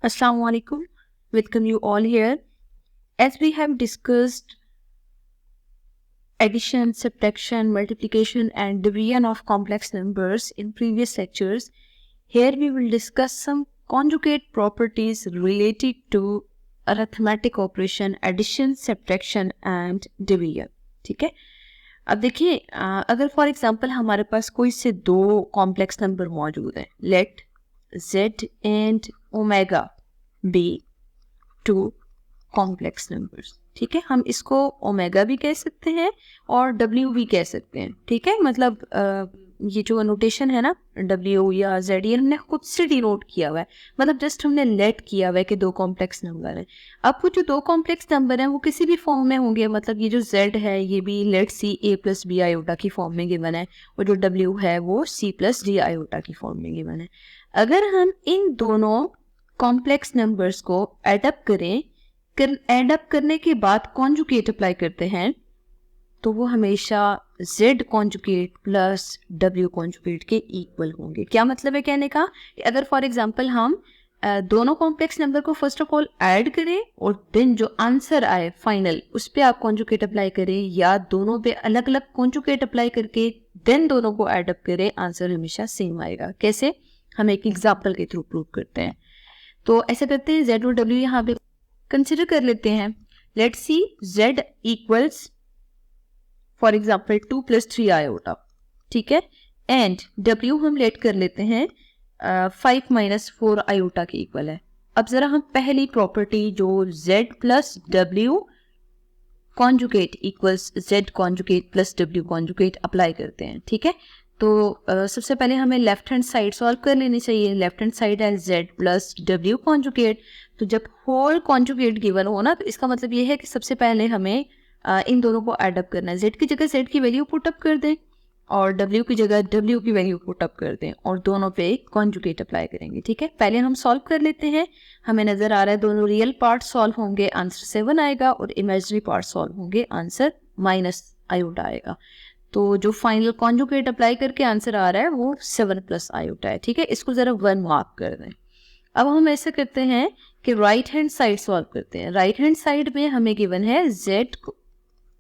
Assalamu alaikum. Welcome you all here. As we have discussed addition, subtraction, multiplication and division of complex numbers in previous lectures, here we will discuss some conjugate properties related to arithmetic operation, addition, subtraction and division. ठीक है. अब देखिए अगर for example हमारे पास कोई से दो complex number मौजूद हैं, let z and omega be two complex numbers. ठीक है, हम इसको ओमेगा भी कह सकते हैं और w भी कह सकते हैं. ठीक है, मतलब ये जो नोटेशन है ना w या z, ये हमने खुद से डिनोट किया हुआ है, मतलब जस्ट हमने लेट किया हुआ है कि दो कॉम्प्लेक्स नंबर है. अब वो जो दो कॉम्प्लेक्स नंबर हैं वो किसी भी फॉर्म में होंगे, मतलब ये जो z है ये भी let C a plus B iota की फॉर्म में गिवन है और जो w है वो c प्लस डी आयोटा की फॉर्म में गिवन है. अगर हम इन दोनों कॉम्प्लेक्स नंबर्स को एडअप करें, एडअप करने के बाद कॉन्जुगेट अप्लाई करते हैं तो वो हमेशा z conjugate plus w conjugate के इक्वल होंगे. क्या मतलब है कहने का कि अगर फॉर एग्जांपल हम दोनों कॉम्प्लेक्स नंबर को फर्स्ट ऑफ ऑल ऐड करें और देन जो आंसर आए फाइनल उस पर आप कॉन्जुगेट अप्लाई करें, या दोनों पे अलग अलग कॉन्जुगेट अप्लाई करके देन दोनों को ऐडअप करें, आंसर हमेशा सेम आएगा. कैसे, हम एक एग्जाम्पल के थ्रू प्रूव करते हैं. तो ऐसा करते हैं, z और w यहाँ पे कंसिडर कर लेते हैं. Let's see z equals for example 2 plus 3 iota. ठीक है, एंड w हम लेट कर लेते हैं 5 माइनस 4 आयोटा के इक्वल है. अब जरा हम पहली प्रॉपर्टी जो z plus w conjugate equals z conjugate plus w conjugate apply करते हैं. ठीक है, तो सबसे पहले हमें लेफ्ट हैंड साइड सॉल्व कर लेनी चाहिए. लेफ्ट हैंड साइड है z प्लस w कॉन्जुगेट. तो जब होल कॉन्जुगेट गिवन हो ना तो इसका मतलब ये है कि सबसे पहले हमें इन दोनों को एडअप करना है. z की जगह z की वैल्यू पुट अप कर दें और w की जगह w की वैल्यू पुट अप कर दें और दोनों पे कॉन्जुगेट अप्लाई करेंगे. ठीक है, पहले हम सॉल्व कर लेते हैं. हमें नज़र आ रहा है दोनों रियल पार्ट सॉल्व होंगे, आंसर 7 आएगा और इमेजिनरी पार्ट सॉल्व होंगे, आंसर माइनस आयोटा आएगा. तो जो फाइनल कॉन्जुगेट अप्लाई करके आंसर आ रहा है वो 7 प्लस आयोटा है. ठीक है, इसको ज़रा 1 मार्क कर दें. अब हम ऐसा करते हैं कि राइट हैंड साइड सॉल्व करते हैं. राइट हैंड साइड में हमें गिवन है z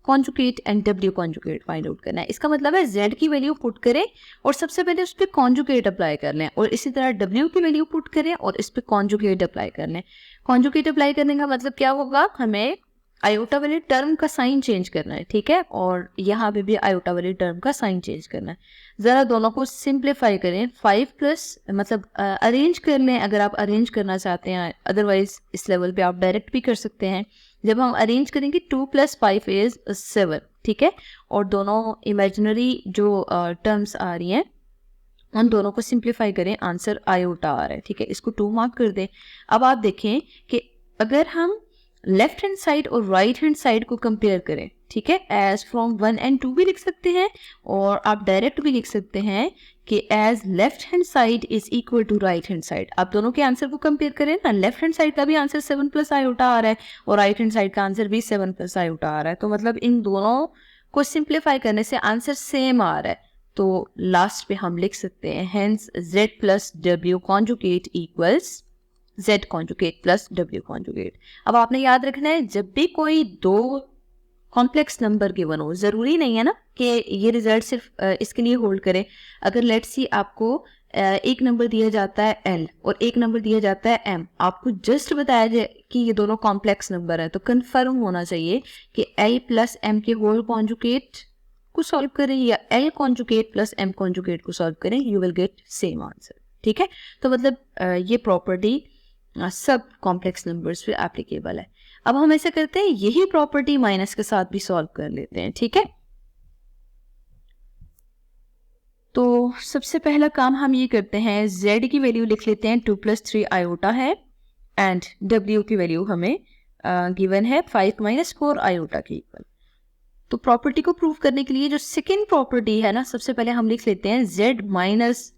conjugate and w conjugate find out करना है. इसका मतलब है z की वैल्यू पुट करें और सबसे पहले उस पर कॉन्जुगेट अप्लाई कर लें, और इसी तरह w की वैल्यू पुट करें और इस पर कॉन्जुगेट अप्लाई कर लें. कॉन्जुगेट अप्लाई करने का मतलब क्या होगा, हमें आयोटा वाले टर्म का साइन चेंज करना है. ठीक है, और यहाँ पे भी आयोटा वाले टर्म का साइन चेंज करना है. ज़रा दोनों को सिंप्लीफाई करें. 5 प्लस मतलब अरेंज कर लें अगर आप अरेंज करना चाहते हैं, अदरवाइज इस लेवल पे आप डायरेक्ट भी कर सकते हैं. जब हम अरेंज करेंगे 2 प्लस 5 इज 7. ठीक है, और दोनों इमेजिनरी जो टर्म्स आ रही हैं उन दोनों को सिंप्लीफाई करें, आंसर आयोटा आ रहा है. ठीक है, इसको 2 मार्क कर दें. अब आप देखें कि अगर हम लेफ्ट हैंड साइड और राइट हैंड साइड को कंपेयर करें, ठीक है, एज फ्रॉम 1 and 2 भी लिख सकते हैं और आप डायरेक्ट भी लिख सकते हैं कि as left hand side is equal to right hand side. आप दोनों के आंसर को कंपेयर करें ना, लेफ्ट हैंड साइड का भी आंसर 7 प्लस आयोटा आ रहा है और राइट हैंड साइड का आंसर भी 7 प्लस आयोटा आ रहा है. तो मतलब इन दोनों को सिंप्लीफाई करने से आंसर सेम आ रहा है. तो लास्ट पे हम लिख सकते हैं hence z plus w conjugate equals z conjugate plus w conjugate. अब आपने याद रखना है जब भी कोई दो कॉम्प्लेक्स नंबर गिवन हो, ज़रूरी नहीं है ना कि ये रिजल्ट सिर्फ इसके लिए होल्ड करे. अगर लेट्स सी आपको एक नंबर दिया जाता है l और एक नंबर दिया जाता है m, आपको जस्ट बताया जाए कि ये दोनों कॉम्प्लेक्स नंबर है तो कन्फर्म होना चाहिए कि l प्लस m के होल कॉन्जुगेट को सॉल्व करें या l conjugate plus m conjugate को सॉल्व करें, you will get same answer. ठीक है, तो मतलब ये प्रॉपर्टी सब कॉम्प्लेक्स नंबर्स पे एप्लीकेबल है. अब हम ऐसा करते हैं, यही प्रॉपर्टी माइनस के साथ भी सॉल्व कर लेते हैं. ठीक है, तो सबसे पहला काम हम ये करते हैं, z की वैल्यू लिख लेते हैं 2 प्लस 3 आयोटा है एंड w की वैल्यू हमें गिवन है 5 माइनस 4 आयोटा के इक्वल. तो प्रॉपर्टी को प्रूव करने के लिए जो सेकेंड प्रॉपर्टी है ना, सबसे पहले हम लिख लेते हैं z minus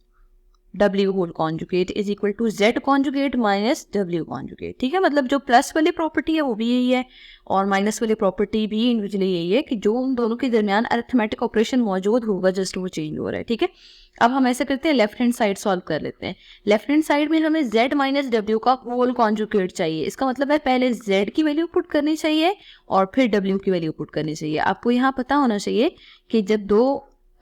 W whole conjugate is equal to Z conjugate minus W conjugate. ठीक है, मतलब जो प्लस वाली प्रॉपर्टी है वो भी यही है और माइनस वाली प्रॉपर्टी भी इंडिविजुअली यही है कि जो उन दोनों के दरमियान अरिथमेटिक ऑपरेशन मौजूद होगा जस्ट वो चेंज हो रहा है। ठीक है, अब हम ऐसा करते हैं, लेफ्ट हैंड साइड सॉल्व कर लेते हैं। लेफ्ट हैंड साइड में हमें Z माइनस W का होल कॉन्जुगेट चाहिए। इसका मतलब है पहले Z की वैल्यू पुट करनी चाहिए और फिर W की वैल्यू पुट करनी चाहिए। आपको यहाँ पता होना चाहिए कि जब दो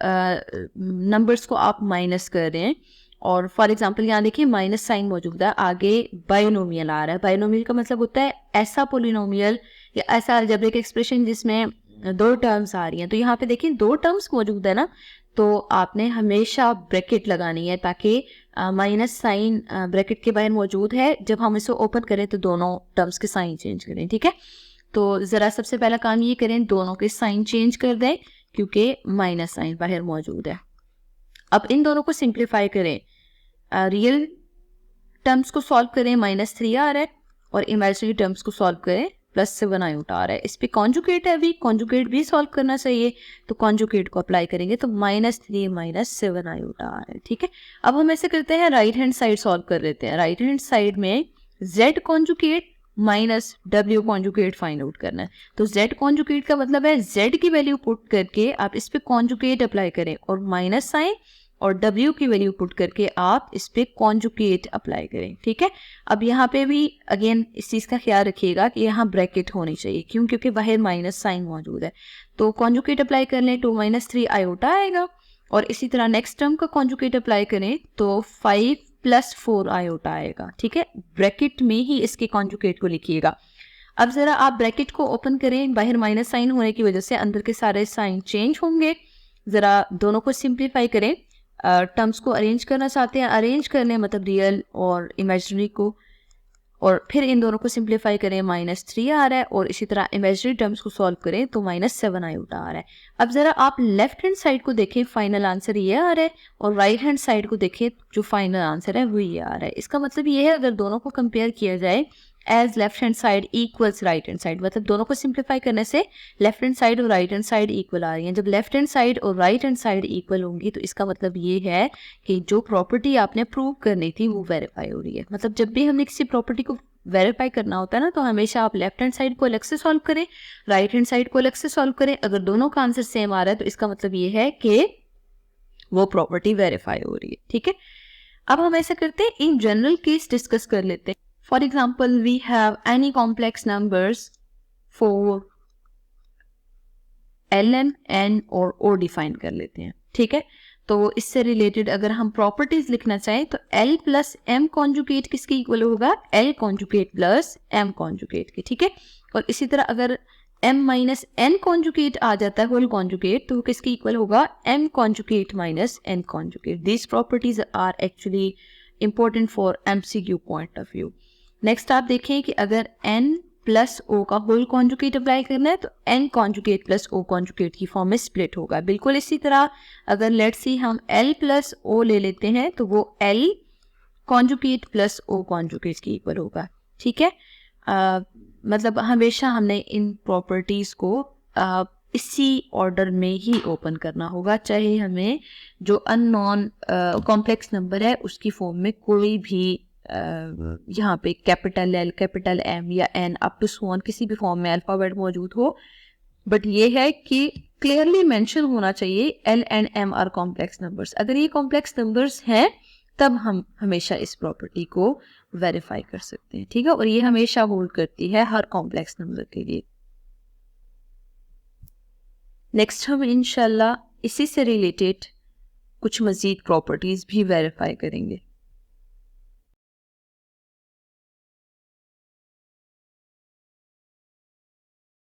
नंबर्स को आप माइनस कर रहे हैं और फॉर एग्जांपल यहाँ देखिए माइनस साइन मौजूद है, आगे बाइनोमियल आ रहा है। बाइनोमियल का मतलब होता है ऐसा पोलिनोमियल या ऐसा अलजेब्रिक एक्सप्रेशन जिसमें दो टर्म्स आ रही हैं। तो यहाँ पे देखिए दो टर्म्स मौजूद है ना, तो आपने हमेशा ब्रैकेट लगानी है ताकि माइनस साइन ब्रैकेट के बाहर मौजूद है, जब हम इसे ओपन करें तो दोनों टर्म्स के साइन चेंज करें। ठीक है, तो ज़रा सबसे पहला काम ये करें, दोनों के साइन चेंज कर दें क्योंकि माइनस साइन बाहर मौजूद है। अब इन दोनों को सिंप्लीफाई करें, रियल टर्म्स को सॉल्व करें, -3 आ रहा है और इमेजिनरी टर्म्स को सॉल्व करें, +7 आयोटा आ रहा है। इस पे कॉन्जुगेट है, अभी कॉन्जुगेट भी सॉल्व करना चाहिए, तो कॉन्जुगेट को अप्लाई करेंगे तो -3 -7 आयोटा आ रहा है। ठीक है, अब हम ऐसे करते हैं, राइट हैंड साइड सॉल्व कर लेते हैं। राइट हैंड साइड में Z conjugate minus W conjugate find out करना है। तो Z कॉन्जुगेट का मतलब है Z की वैल्यू पुट करके आप इस पे कॉन्जुगेट अप्लाई करें और माइनस साइन और W की वैल्यू पुट करके आप इस पे कॉन्जुगेट अप्लाई करें। ठीक है, अब यहाँ पे भी अगेन इस चीज़ का ख्याल रखिएगा कि यहाँ ब्रैकेट होनी चाहिए, क्यों, क्योंकि बाहर माइनस साइन मौजूद है। तो कॉन्जुगेट अप्लाई कर लें, 2 - 3 आयोटा आएगा और इसी तरह नेक्स्ट टर्म का कॉन्जुगेट अप्लाई करें तो 5 + 4 आयोटा आएगा। ठीक है, ब्रैकेट में ही इसके कॉन्जुगेट को लिखिएगा। अब ज़रा आप ब्रैकेट को ओपन करें, बाहर माइनस साइन होने की वजह से अंदर के सारे साइन चेंज होंगे। ज़रा दोनों को सिंप्लीफाई करें, टर्म्स को अरेंज करना चाहते हैं, अरेंज करने मतलब रियल और इमेजिनरी को, और फिर इन दोनों को सिंप्लीफाई करें, -3 आ रहा है और इसी तरह इमेजिनरी टर्म्स को सॉल्व करें तो -7 आयोटा आ रहा है। अब ज़रा आप लेफ्ट हैंड साइड को देखें, फाइनल आंसर ये आ रहा है और राइट हैंड साइड को देखें, जो फाइनल आंसर है वो ये आ रहा है। इसका मतलब ये है अगर दोनों को कंपेयर किया जाए as left hand side equals right hand side, मतलब दोनों को सिंप्लीफाई करने से लेफ्ट हैंड साइड और राइट हैंड साइड इक्वल आ रही हैं। जब लेफ्ट हैंड साइड और राइट हैंड साइड इक्वल होंगी तो इसका मतलब ये है कि जो प्रॉपर्टी आपने प्रूव करनी थी वो वेरीफाई हो रही है। मतलब जब भी हमने किसी प्रॉपर्टी को वेरीफाई करना होता है ना, तो हमेशा आप लेफ्ट हैंड साइड को अलग से सॉल्व करें, राइट हैंड साइड को अलग से सॉल्व करें। अगर दोनों का आंसर सेम आ रहा है तो इसका मतलब ये है कि वो प्रॉपर्टी वेरीफाई हो रही है। ठीक है, अब हम ऐसा करते हैं, इन जनरल केस डिस्कस कर लेते हैं। For example we have any complex numbers for ln n और o डिफाइन कर लेते हैं। ठीक है, तो इससे रिलेटेड अगर हम प्रॉपर्टीज लिखना चाहें तो L + m कॉन्जुगेट किसके इक्वल होगा, L कॉन्जुगेट + m कॉन्जुगेट के। ठीक है, और इसी तरह अगर m - n कॉन्जुगेट आ जाता है होल कॉन्जुगेट तो वो किसके इक्वल होगा, m conjugate - n conjugate. These properties are actually important for MCQ point of view. Next आप देखें कि अगर n + o का होल कॉन्जुगेट अप्लाई करना है तो n कॉन्जुगेट + o कॉन्जुगेट की फॉर्म में स्प्लिट होगा। बिल्कुल इसी तरह अगर लेट्स सी हम L + o ले लेते हैं तो वो L कॉन्जुगेट + o कॉन्जुगेट की इक्वल होगा। ठीक है, मतलब हमेशा हमने इन प्रॉपर्टीज़ को इसी ऑर्डर में ही ओपन करना होगा, चाहे हमें जो अननोन कॉम्प्लेक्स नंबर है उसकी फॉर्म में कोई भी यहाँ पे कैपिटल L, कैपिटल M या N up to so on किसी भी फॉर्म में अल्फ़ाबेट मौजूद हो, बट ये है कि क्लियरली मेंशन होना चाहिए L and M are complex numbers. अगर ये कॉम्प्लेक्स नंबर्स हैं तब हम हमेशा इस प्रॉपर्टी को वेरीफाई कर सकते हैं। ठीक है, और ये हमेशा होल्ड करती है हर कॉम्प्लेक्स नंबर के लिए। नेक्स्ट हम इंशाल्लाह इसी से रिलेटेड कुछ मज़ीद प्रॉपर्टीज़ भी वेरीफाई करेंगे।